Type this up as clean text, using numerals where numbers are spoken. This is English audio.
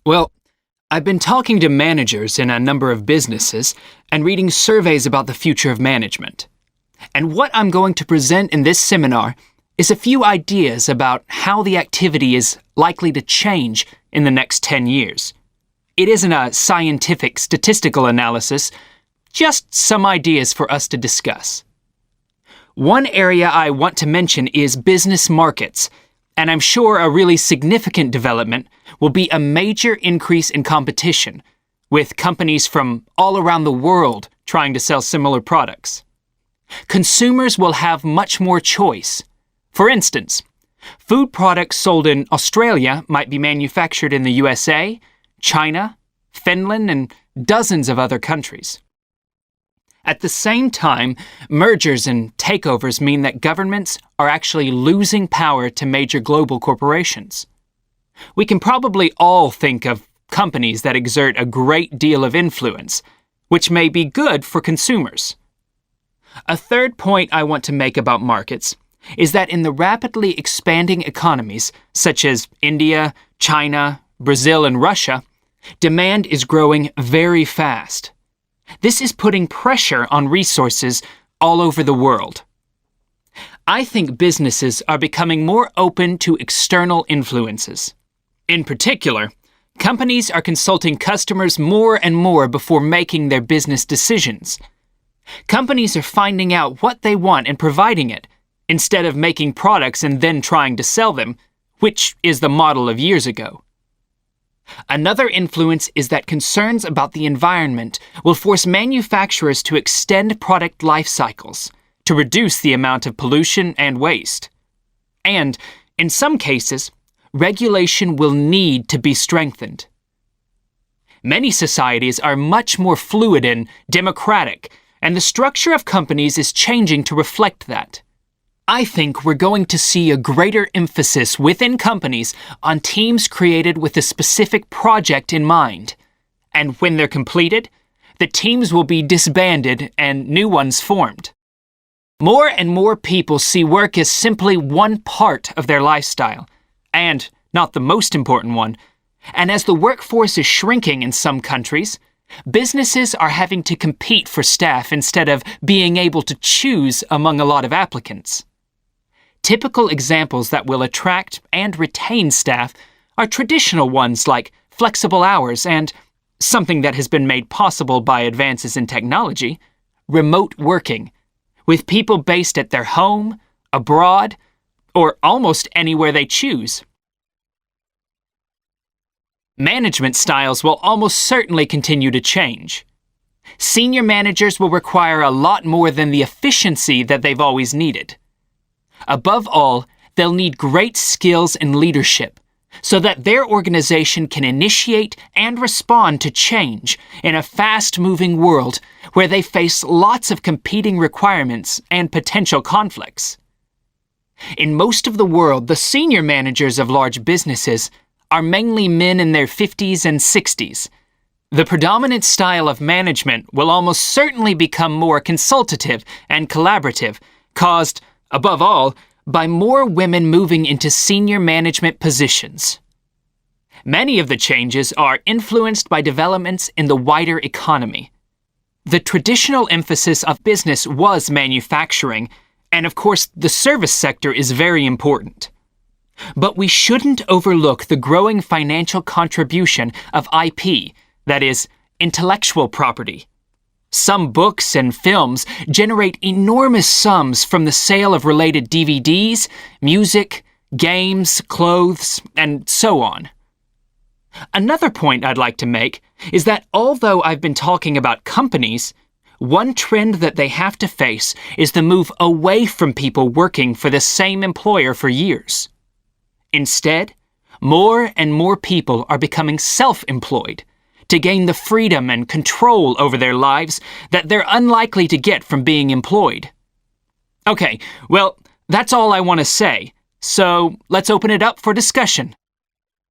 Well, I've been talking to managers in a number of businesses and reading surveys about the future of management. And what I'm going to present in this seminar is a few ideas about how the activity is likely to change in the next 10 years. It isn't a scientific statistical analysis, just some ideas for us to discuss. One area I want to mention is business markets, and I'm sure a really significant development will be a major increase in competition, with companies from all around the world trying to sell similar products. Consumers will have much more choice. For instance, food products sold in Australia might be manufactured in the USA, China, Finland, and dozens of other countries. At the same time, mergers and takeovers mean that governments are actually losing power to major global corporations. We can probably all think of companies that exert a great deal of influence, which may be good for consumers. A third point I want to make about markets is that in the rapidly expanding economies, such as India, China, Brazil, and Russia, demand is growing very fast. This is putting pressure on resources all over the world. I think businesses are becoming more open to external influences. In particular, companies are consulting customers more and more before making their business decisions. Companies are finding out what they want and providing it, instead of making products and then trying to sell them, which is the model of years ago. Another influence is that concerns about the environment will force manufacturers to extend product life cycles to reduce the amount of pollution and waste. And, in some cases, regulation will need to be strengthened. Many societies are much more fluid and democratic, and the structure of companies is changing to reflect that. I think we're going to see a greater emphasis within companies on teams created with a specific project in mind. And when they're completed, the teams will be disbanded and new ones formed. More and more people see work as simply one part of their lifestyle, and not the most important one. And as the workforce is shrinking in some countries, businesses are having to compete for staff instead of being able to choose among a lot of applicants. Typical examples that will attract and retain staff are traditional ones like flexible hours and, something that has been made possible by advances in technology, remote working, with people based at their home, abroad, or almost anywhere they choose. Management styles will almost certainly continue to change. Senior managers will require a lot more than the efficiency that they've always needed. Above all, they'll need great skills in leadership so that their organization can initiate and respond to change in a fast-moving world where they face lots of competing requirements and potential conflicts. In most of the world, the senior managers of large businesses are mainly men in their 50s and 60s. The predominant style of management will almost certainly become more consultative and collaborative, caused, above all, by more women moving into senior management positions. Many of the changes are influenced by developments in the wider economy. The traditional emphasis of business was manufacturing, and of course the service sector is very important. But we shouldn't overlook the growing financial contribution of IP, that is, intellectual property. Some books and films generate enormous sums from the sale of related DVDs, music, games, clothes, and so on. Another point I'd like to make is that although I've been talking about companies, one trend that they have to face is the move away from people working for the same employer for years. Instead, more and more people are becoming self-employed to gain the freedom and control over their lives that they're unlikely to get from being employed. Okay, well, that's all I want to say, so let's open it up for discussion.